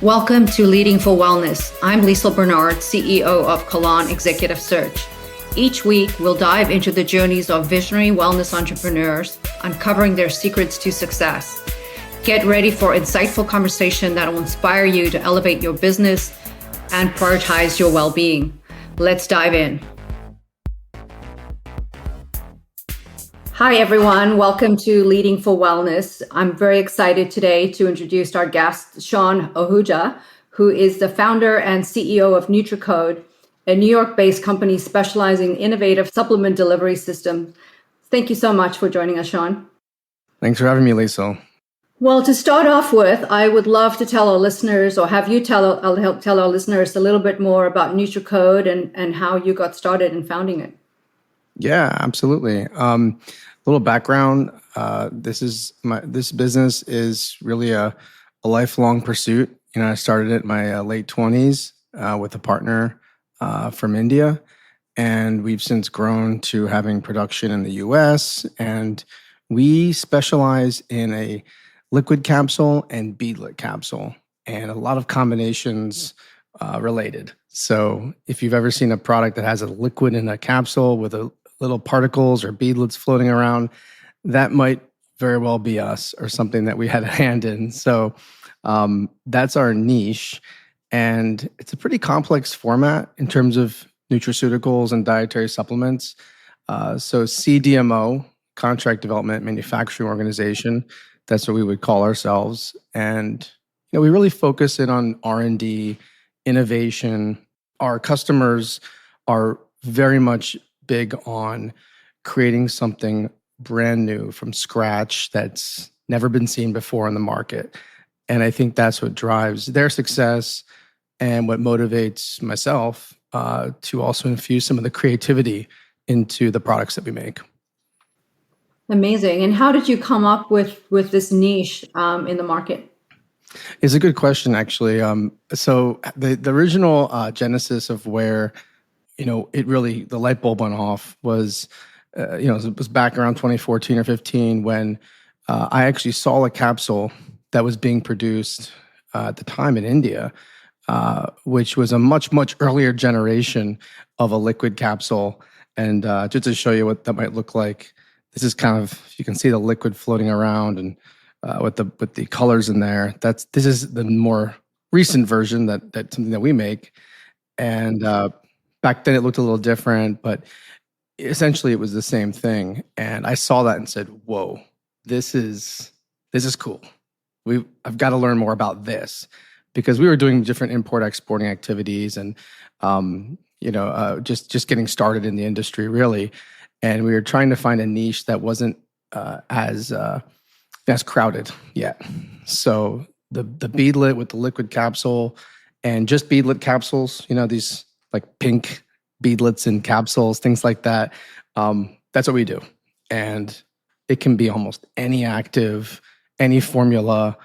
Welcome to Leading for Wellness. I'm Liesl Bernard, CEO of Kalon Executive Search. Each week, we'll dive into the journeys of visionary wellness entrepreneurs, uncovering their secrets to success. Get ready for insightful conversation that will inspire you to elevate your business and prioritize your well-being. Let's dive in. Hi, everyone. Welcome to Leading for Wellness. I'm very excited today to introduce our guest, Shaun Ahuja, who is the founder and CEO of Nutracode, a New York-based company specializing in innovative supplement delivery systems. Thank you so much for joining us, Shaun. Thanks for having me, Liesl. Well, to start off with, I would love to tell our listeners, or have you tell our listeners a little bit more about Nutracode and how you got started in founding it. Yeah, absolutely. Little background. This business is really a lifelong pursuit. I started it in my late 20s with a partner from India, and we've since grown to having production in the US. And we specialize in a liquid capsule and beadlet capsule, and a lot of combinations related. So if you've ever seen a product that has a liquid in a capsule with a little particles or beadlets floating around, that might very well be us or something that we had a hand in. So that's our niche. And it's a pretty complex format in terms of nutraceuticals and dietary supplements. So CDMO, Contract Development Manufacturing Organization, that's what we would call ourselves. And we really focus in on R&D, innovation. Our customers are very much big on creating something brand new from scratch that's never been seen before in the market. And I think that's what drives their success and what motivates myself to also infuse some of the creativity into the products that we make. Amazing. And how did you come up with this niche in the market? It's a good question, actually. So the original genesis of where the light bulb went off was, it was back around 2014 or 15 when I actually saw a capsule that was being produced at the time in India, which was a much, much earlier generation of a liquid capsule. And just to show you what that might look like, this is kind of, you can see the liquid floating around and with the colors in there. This is the more recent version that's something that we make. And back then it looked a little different, but essentially it was the same thing. And I saw that and said, whoa, this is cool. I've got to learn more about this, because we were doing different import exporting activities and just getting started in the industry really. And we were trying to find a niche that wasn't as crowded yet. So the beadlet with the liquid capsule and just beadlet capsules, these like pink beadlets in capsules, things like that. That's what we do. And it can be almost any active, any formula,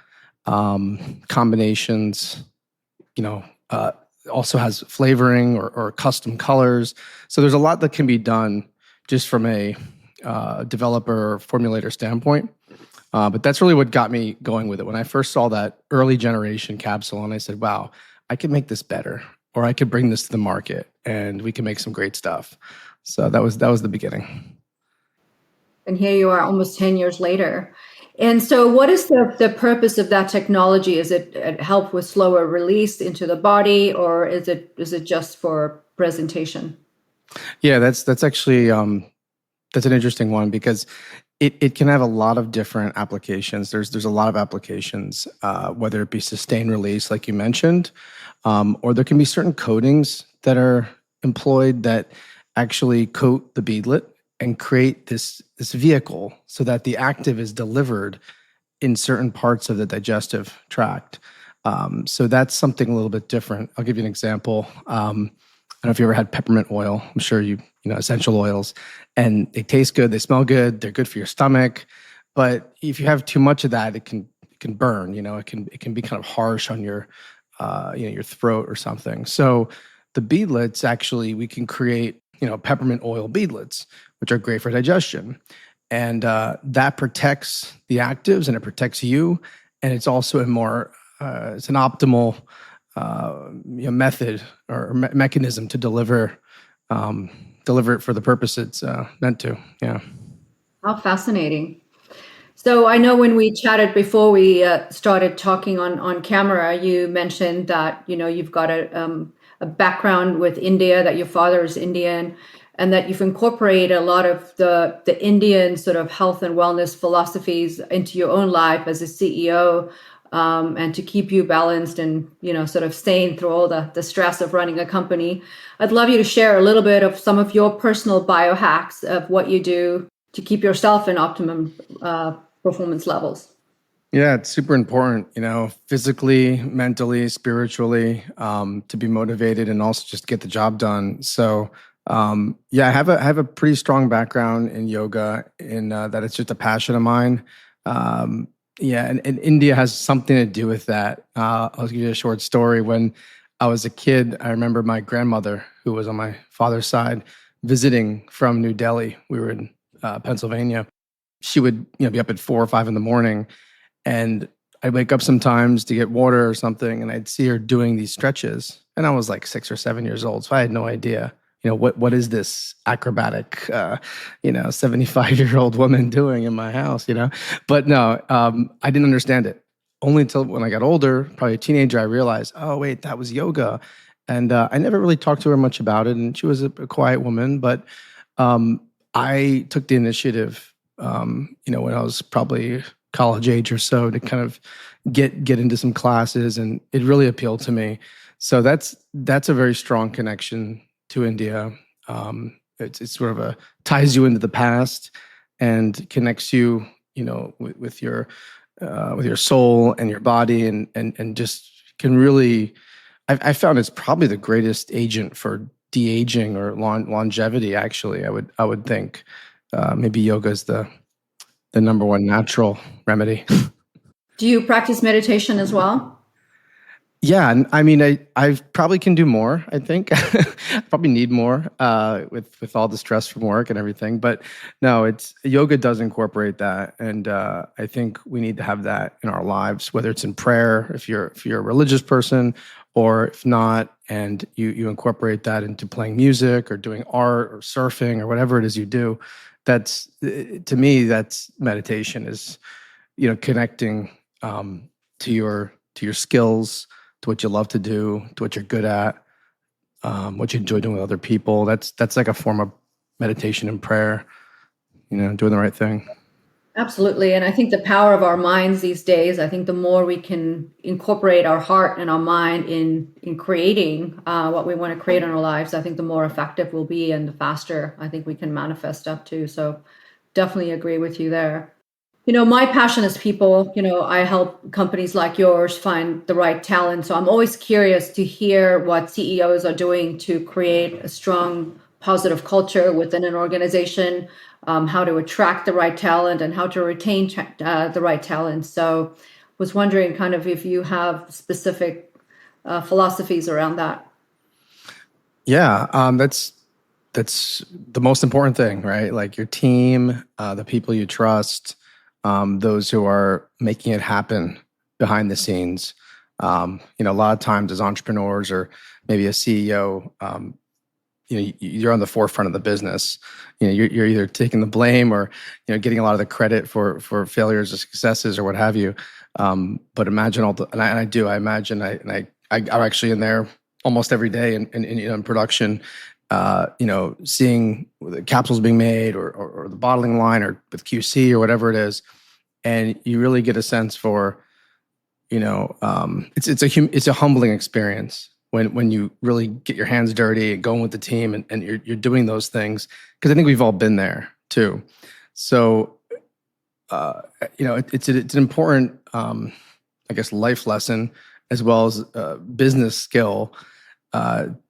combinations, also has flavoring or custom colors. So there's a lot that can be done just from a developer or formulator standpoint. But that's really what got me going with it. When I first saw that early generation capsule and I said, wow, I could make this better, or I could bring this to the market and we can make some great stuff. So that was the beginning. And here you are almost 10 years later. And so what is the purpose of that technology? Is it help with slower release into the body, or is it just for presentation? Yeah, that's actually that's an interesting one, because it can have a lot of different applications. There's a lot of applications, whether it be sustained release, like you mentioned, or there can be certain coatings that are employed that actually coat the beadlet and create this vehicle so that the active is delivered in certain parts of the digestive tract. So that's something a little bit different. I'll give you an example. I don't know if you ever had peppermint oil. I'm sure you know essential oils, and they taste good, they smell good, they're good for your stomach. But if you have too much of that, it can burn. It can be kind of harsh on your your throat or something. So the beadlets, actually, we can create peppermint oil beadlets, which are great for digestion, and that protects the actives and it protects you, and it's also a more it's an optimal method or mechanism to deliver it for the purpose it's meant to. Yeah. How fascinating. So I know when we chatted before we started talking on camera, you mentioned that you've got a background with India, that your father is Indian, and that you've incorporated a lot of the Indian sort of health and wellness philosophies into your own life as a CEO, and to keep you balanced and sort of sane through all the stress of running a company. I'd love you to share a little bit of some of your personal biohacks of what you do to keep yourself in optimum performance levels. Yeah, it's super important, physically, mentally, spiritually, to be motivated and also just get the job done. So, yeah, I have a pretty strong background in yoga, in that it's just a passion of mine. Yeah, and India has something to do with that. I'll give you a short story. When I was a kid, I remember my grandmother, who was on my father's side, visiting from New Delhi. We were in Pennsylvania. She would, be up at 4 or 5 in the morning, and I'd wake up sometimes to get water or something, and I'd see her doing these stretches. And I was like 6 or 7 years old, so I had no idea, what is this acrobatic, 75-year-old woman doing in my house, But no, I didn't understand it. Only until when I got older, probably a teenager, I realized, oh wait, that was yoga. And I never really talked to her much about it, and she was a quiet woman, but I took the initiative, when I was probably college age or so, to kind of get into some classes, and it really appealed to me. So that's a very strong connection to India. It's sort of ties you into the past and connects you, with your soul and your body, and just can really. I found it's probably the greatest agent for de-aging or longevity. Actually, I would think maybe yoga is the number one natural remedy. Do you practice meditation as well? Yeah, and I mean, I probably can do more. I think I probably need more with all the stress from work and everything. But no, it's yoga does incorporate that, and I think we need to have that in our lives, whether it's in prayer, if you're a religious person, or if not, and you incorporate that into playing music or doing art or surfing or whatever it is you do. That's to me, that's meditation, is connecting to your skills, to what you love to do, to what you're good at, what you enjoy doing with other people. That's like a form of meditation and prayer, doing the right thing. Absolutely. And I think the power of our minds these days, I think the more we can incorporate our heart and our mind in creating what we want to create in our lives, I think the more effective we'll be and the faster I think we can manifest stuff too. So definitely agree with you there. My passion is people. I help companies like yours find the right talent. So I'm always curious to hear what CEOs are doing to create a strong, positive culture within an organization, how to attract the right talent and how to retain the right talent. So was wondering kind of if you have specific philosophies around that. Yeah, that's the most important thing, right? Like your team, the people you trust, those who are making it happen behind the scenes. A lot of times as entrepreneurs or maybe a CEO, you're on the forefront of the business. You're either taking the blame or getting a lot of the credit for failures or successes or what have you. But imagine all the, and I do. I imagine I'm actually in there almost every day in production. Seeing the capsules being made or the bottling line or with QC or whatever it is, and you really get a sense for, it's a humbling experience when you really get your hands dirty and going with the team and you're doing those things, because I think we've all been there too. So, it's an important, I guess, life lesson as well as business skill,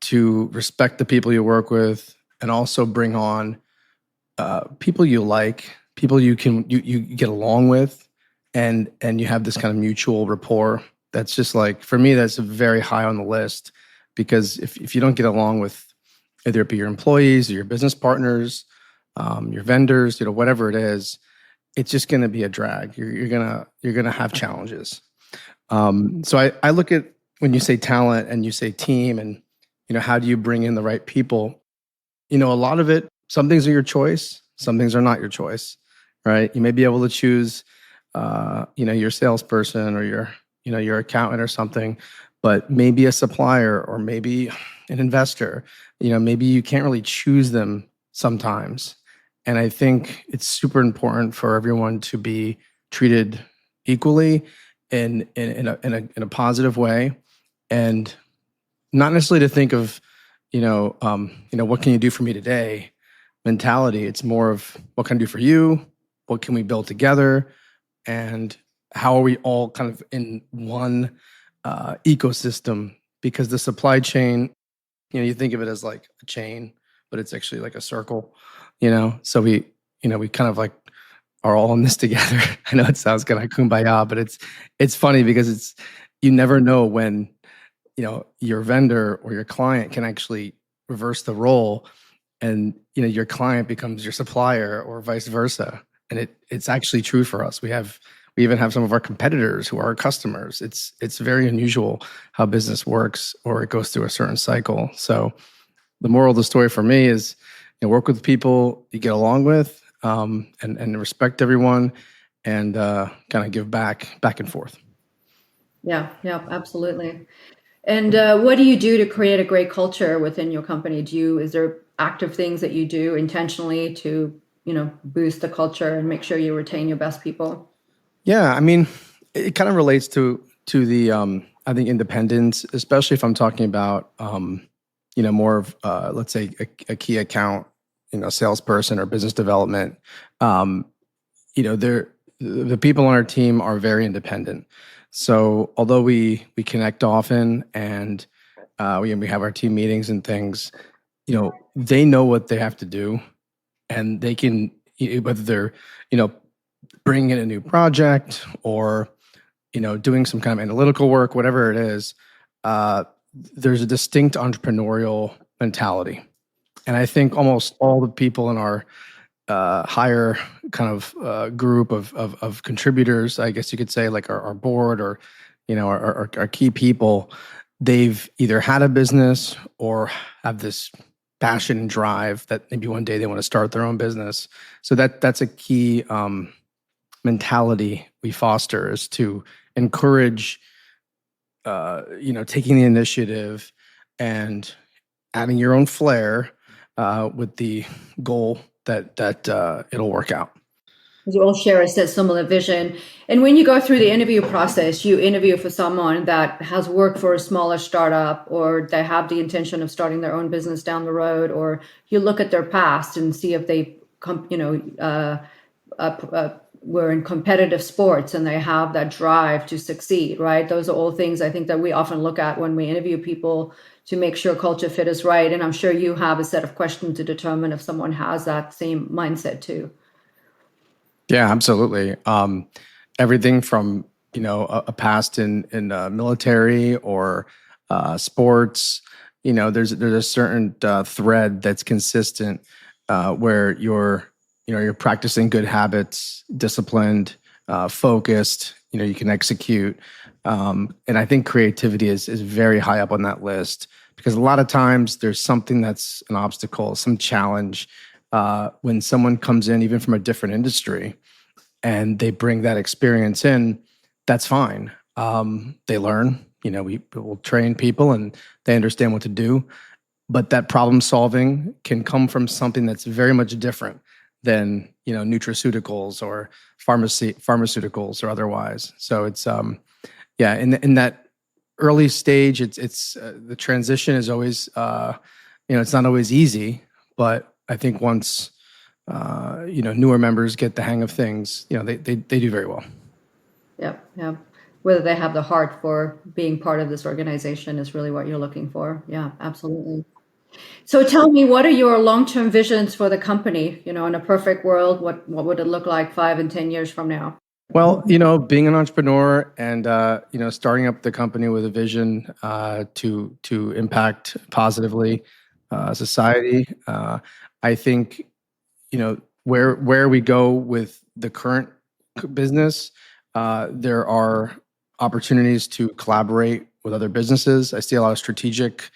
to respect the people you work with and also bring on people you like, people you get along with, and you have this kind of mutual rapport. That's just like, for me, that's very high on the list, because if you don't get along with either it be your employees or your business partners, your vendors, whatever it is, it's just going to be a drag. You're gonna have challenges. So I look at when you say talent and you say team and, how do you bring in the right people? A lot of it, some things are your choice, some things are not your choice, right? You may be able to choose, your salesperson or your accountant or something, but maybe a supplier or maybe an investor, maybe you can't really choose them sometimes. And I think it's super important for everyone to be treated equally in a positive way, and not necessarily to think of, what can you do for me today mentality. It's more of what can I do for you? What can we build together? And how are we all kind of in one ecosystem? Because the supply chain, you think of it as like a chain, but it's actually like a circle, So we kind of like are all in this together. I know it sounds kind of kumbaya, but it's funny because you never know when, your vendor or your client can actually reverse the role, and your client becomes your supplier or vice versa. And it's actually true for us. We even have some of our competitors who are our customers. It's very unusual how business works, or it goes through a certain cycle. So the moral of the story for me is, work with people you get along with, and respect everyone, and kind of give back and forth. Yeah, yeah, absolutely. And what do you do to create a great culture within your company? Is there active things that you do intentionally to, boost the culture and make sure you retain your best people? Yeah, I mean, it kind of relates to the I think independence, especially if I'm talking about more of let's say a key account, salesperson or business development. Um, they're the people on our team are very independent. So although we connect often, and we have our team meetings and things, they know what they have to do, and they can, whether they're you know bringing in a new project, or doing some kind of analytical work, whatever it is, uh, there's a distinct entrepreneurial mentality. And I think almost all the people in our higher kind of group of contributors, I guess you could say, like our board, or our key people, they've either had a business or have this passion and drive that maybe one day they want to start their own business. So that's a key mentality we foster, is to encourage taking the initiative and adding your own flair, with the goal that it'll work out. You all share a similar vision. And when you go through the interview process, you interview for someone that has worked for a smaller startup, or they have the intention of starting their own business down the road, or you look at their past and see if they, were in competitive sports and they have that drive to succeed, right? Those are all things I think that we often look at when we interview people to make sure culture fit is right. And I'm sure you have a set of questions to determine if someone has that same mindset too. Yeah, absolutely. Everything from a past in military or sports. There's a certain thread that's consistent, where you're practicing good habits, disciplined, focused. You can execute, and I think creativity is very high up on that list, because a lot of times there's something that's an obstacle, some challenge, when someone comes in, even from a different industry, and they bring that experience in. That's fine. They learn. We will train people, and they understand what to do. But that problem solving can come from something that's very much different than nutraceuticals or pharmaceuticals or otherwise. So it's yeah, in that early stage, it's the transition is always it's not always easy, but I think once newer members get the hang of things, they do very well. Yep, yep. Whether they have the heart for being part of this organization is really what you're looking for. Yeah, absolutely. So tell me, what are your long-term visions for the company? In a perfect world, what would it look like 5 and 10 years from now? Well, being an entrepreneur and starting up the company with a vision to impact positively society. I think where we go with the current business, there are opportunities to collaborate with other businesses. I see a lot of strategic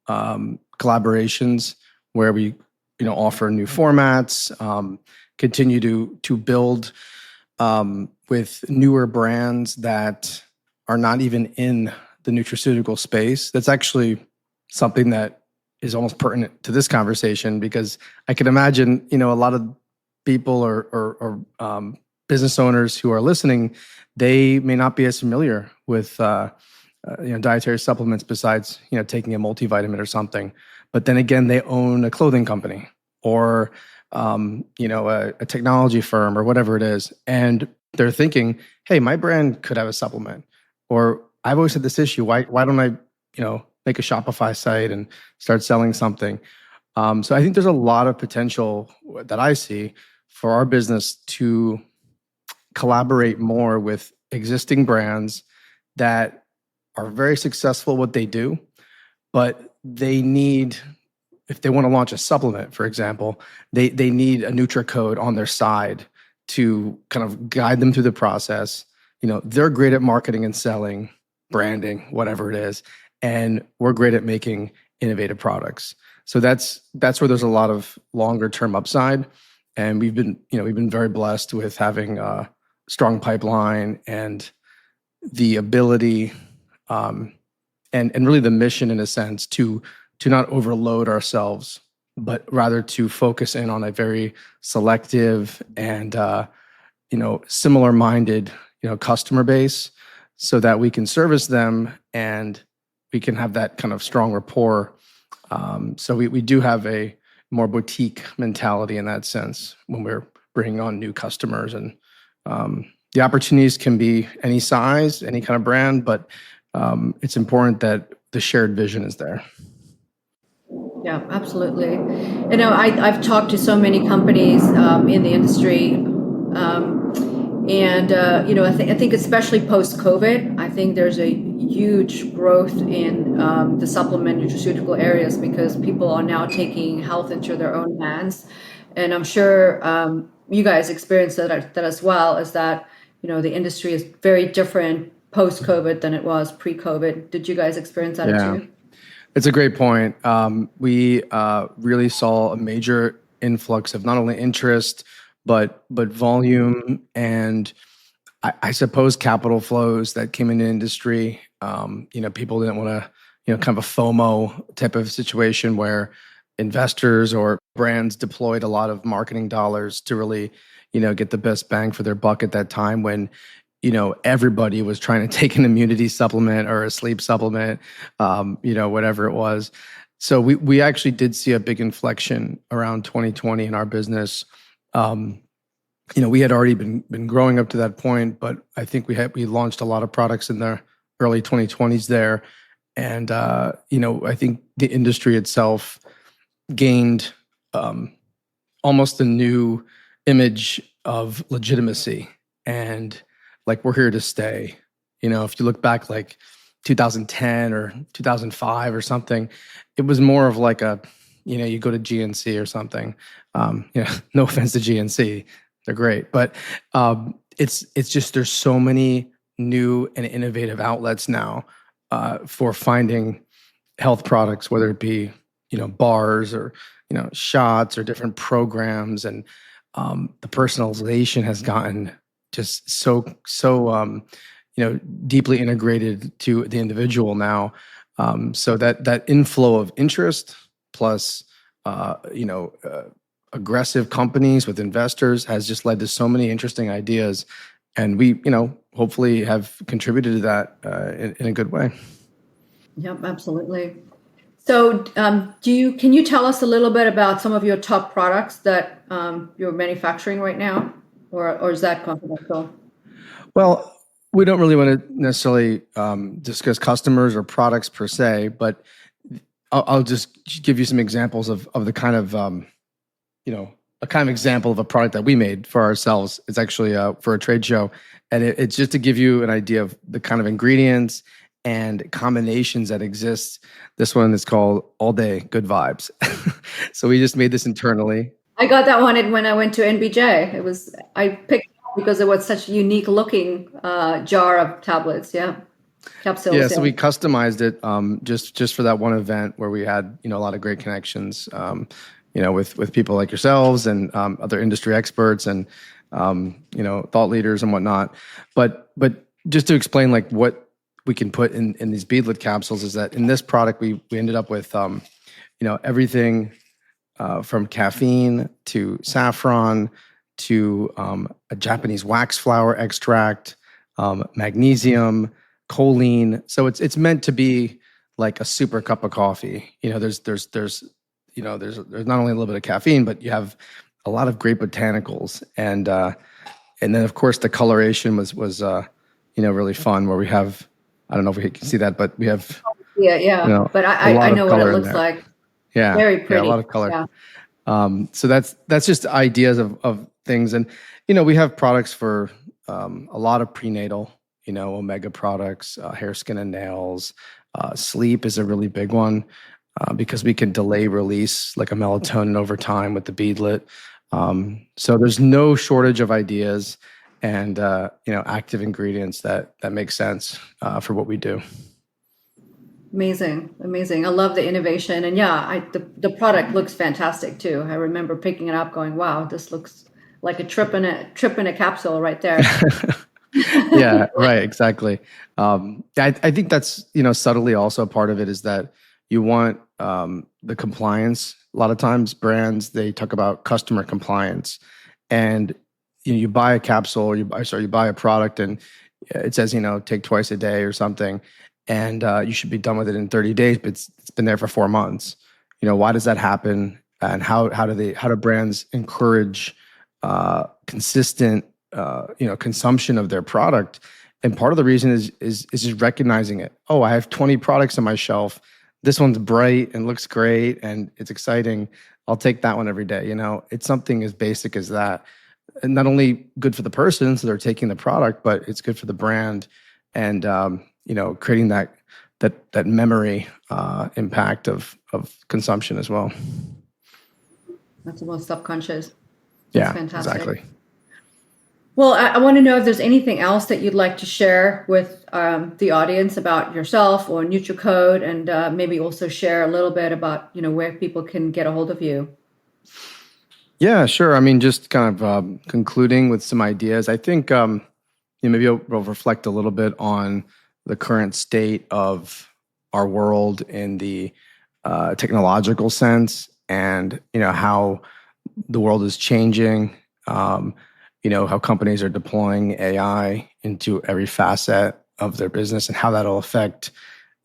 collaborations where we, offer new formats, continue to build with newer brands that are not even in the nutraceutical space. That's actually something that is almost pertinent to this conversation, because I can imagine, a lot of people or business owners who are listening, they may not be as familiar with dietary supplements besides taking a multivitamin or something. But then again, they own a clothing company or a technology firm or whatever it is, and they're thinking, hey, my brand could have a supplement. Or I've always had this issue. Why don't I make a Shopify site and start selling something? So I think there's a lot of potential that I see for our business to collaborate more with existing brands that are very successful what they do, but they need, if they want to launch a supplement, for example, they need a Nutracode on their side to kind of guide them through the process. They're great at marketing and selling, branding, whatever it is, and we're great at making innovative products. So that's where there's a lot of longer term upside, and we've been very blessed with having a strong pipeline and the ability, and really the mission in a sense to not overload ourselves, but rather to focus in on a very selective and similar minded customer base, so that we can service them and we can have that kind of strong rapport. So we do have a more boutique mentality in that sense when we're bringing on new customers, and the opportunities can be any size, any kind of brand, but it's important that the shared vision is there. Yeah, absolutely. I've talked to so many companies in the industry, and I think especially post-COVID, I think there's a huge growth in the supplement nutraceutical areas, because people are now taking health into their own hands, and I'm sure you guys experienced that as well. Is that the industry is very different post-COVID than it was pre-COVID. Did you guys experience that Yeah. too? It's a great point. We really saw a major influx of not only interest, but volume, and I suppose capital flows that came into industry. People didn't want to, kind of a FOMO type of situation where investors or brands deployed a lot of marketing dollars to really, get the best bang for their buck at that time when everybody was trying to take an immunity supplement or a sleep supplement, whatever it was. So we actually did see a big inflection around 2020 in our business. We had already been growing up to that point, but I think we launched a lot of products in the early 2020s there, and I think the industry itself gained almost a new image of legitimacy, and like, we're here to stay. If you look back like 2010 or 2005 or something, it was more of like you go to GNC or something. No offense to GNC, they're great, but it's just, there's so many new and innovative outlets now for finding health products, whether it be bars or shots or different programs, and the personalization has gotten just so deeply integrated to the individual now. So that inflow of interest plus aggressive companies with investors has just led to so many interesting ideas, and we hopefully have contributed to that in a good way. Yep, absolutely. So, can you tell us a little bit about some of your top products that you're manufacturing right now, or is that confidential? Well, we don't really want to necessarily discuss customers or products per se, but I'll just give you some examples of the kind of a kind of example of a product that we made for ourselves. It's actually for a trade show, and it's just to give you an idea of the kind of ingredients and combinations that exist. This one is called All Day Good Vibes. So we just made this internally. I got that one when I went to NBJ. I picked it because it was such a unique looking jar of tablets. Yeah, Yeah, capsules. so Yeah, we customized it just for that one event where we had a lot of great connections, with people like yourselves and other industry experts and thought leaders and whatnot. But just to explain like what we can put in these beadlet capsules is that in this product we ended up with everything from caffeine to saffron to a Japanese wax flower extract, magnesium, choline. So it's meant to be like a super cup of coffee. There's not only a little bit of caffeine, but you have a lot of great botanicals, and then of course the coloration was really fun. Where we have, I don't know if we can see that, but we have yeah, yeah. But a I lot of know what it color in looks there. like. Yeah, Very yeah, a lot pretty. of color. Yeah. So that's just ideas of things, and we have products for a lot of prenatal, omega products, hair, skin, and nails. Sleep is a really big one because we can delay release like a melatonin over time with the beadlet. So there's no shortage of ideas and active ingredients that make sense for what we do. Amazing, amazing. I love the innovation, and yeah, the product looks fantastic too. I remember picking it up, going, "Wow, this looks like a trip in a capsule right there." Yeah, right, exactly. I think that's subtly also part of it is that you want the compliance. A lot of times, brands they talk about customer compliance, and you buy a capsule, or you buy a product, and it says take twice a day or something, and you should be done with it in 30 days, but it's been there for 4 months. Why does that happen? And how do brands encourage consistent consumption of their product? And part of the reason is just recognizing it. Oh, I have 20 products on my shelf. This one's bright and looks great and it's exciting. I'll take that one every day. It's something as basic as that. And not only good for the person, so they're taking the product, but it's good for the brand and creating that memory impact of consumption as well. That's the most subconscious. That's Yeah, fantastic. exactly. Well, I want to know if there's anything else that you'd like to share with the audience about yourself or Nutracode, and maybe also share a little bit about where people can get a hold of you. Yeah, sure. I mean, just kind of concluding with some ideas. I think maybe we'll reflect a little bit on the current state of our world in the technological sense, and how the world is changing. How companies are deploying AI into every facet of their business, and how that'll affect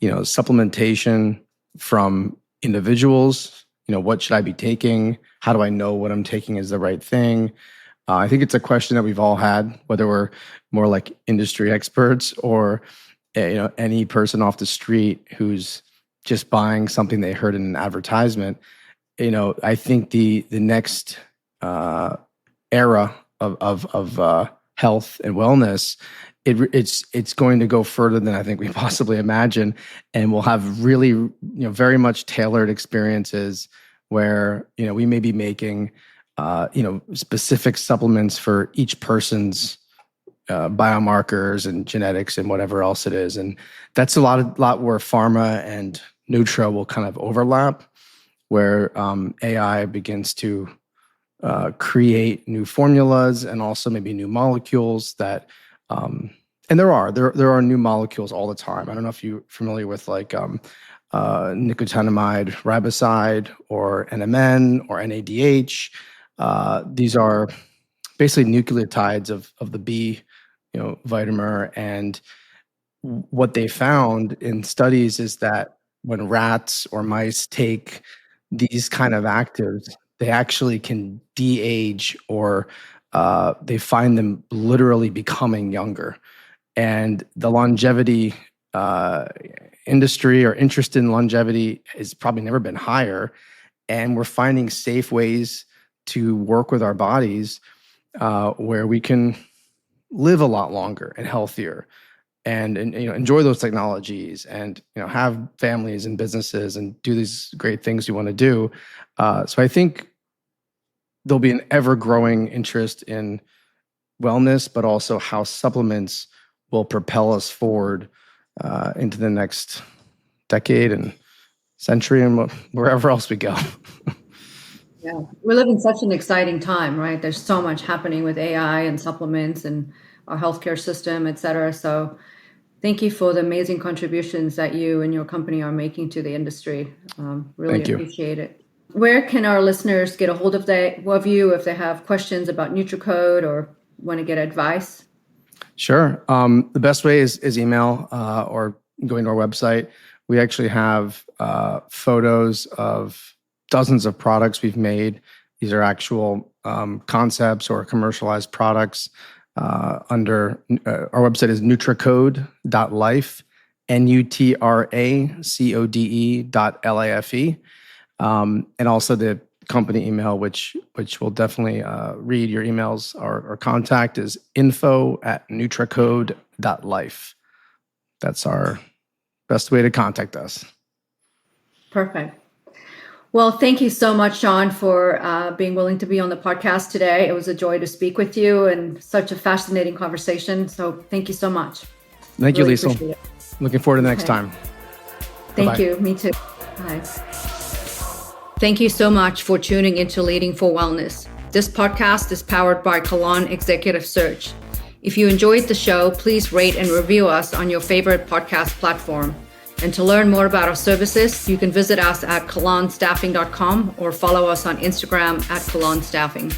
supplementation from individuals. What should I be taking? How do I know what I'm taking is the right thing? I think it's a question that we've all had, whether we're more like industry experts or any person off the street who's just buying something they heard in an advertisement. I think the next era of health and wellness, it's going to go further than I think we possibly imagine, and we'll have really very much tailored experiences where we may be making specific supplements for each person's biomarkers and genetics and whatever else it is, and that's a lot where pharma and Nutra will kind of overlap, where AI begins to create new formulas and also maybe new molecules that and there are new molecules all the time. I don't know if you're familiar with like nicotinamide riboside or NMN or NADH. These are basically nucleotides of the B, vitamin. And what they found in studies is that when rats or mice take these kind of actives, they actually can de-age, or they find them literally becoming younger. And the longevity industry or interest in longevity has probably never been higher. And we're finding safe ways to work with our bodies where we can live a lot longer and healthier, and enjoy those technologies, and have families and businesses and do these great things you want to do. So I think there'll be an ever growing interest in wellness, but also how supplements will propel us forward into the next decade and century and wherever else we go. Yeah, we live in such an exciting time, right? There's so much happening with AI and supplements and our healthcare system, et cetera. So thank you for the amazing contributions that you and your company are making to the industry. Really Thank you. appreciate it. Where can our listeners get a hold of you if they have questions about Nutracode or want to get advice? Sure. The best way is email or going to our website. We actually have photos of dozens of products we've made. These are actual concepts or commercialized products. Our website is nutracode.life, nutracode.life, and also the company email, which will definitely read your emails. Our contact is info@nutracode.life. That's our best way to contact us. Perfect. Well, thank you so much, Shaun, for being willing to be on the podcast today. It was a joy to speak with you and such a fascinating conversation. So thank you so much. Thank Really you, Liesl. Looking forward to the next time. Thank Bye-bye. you. Me too. Bye. Thank you so much for tuning into Leading for Wellness. This podcast is powered by Kalon Executive Search. If you enjoyed the show, please rate and review us on your favorite podcast platform. And to learn more about our services, you can visit us at kalonstaffing.com or follow us on Instagram @kalonstaffing.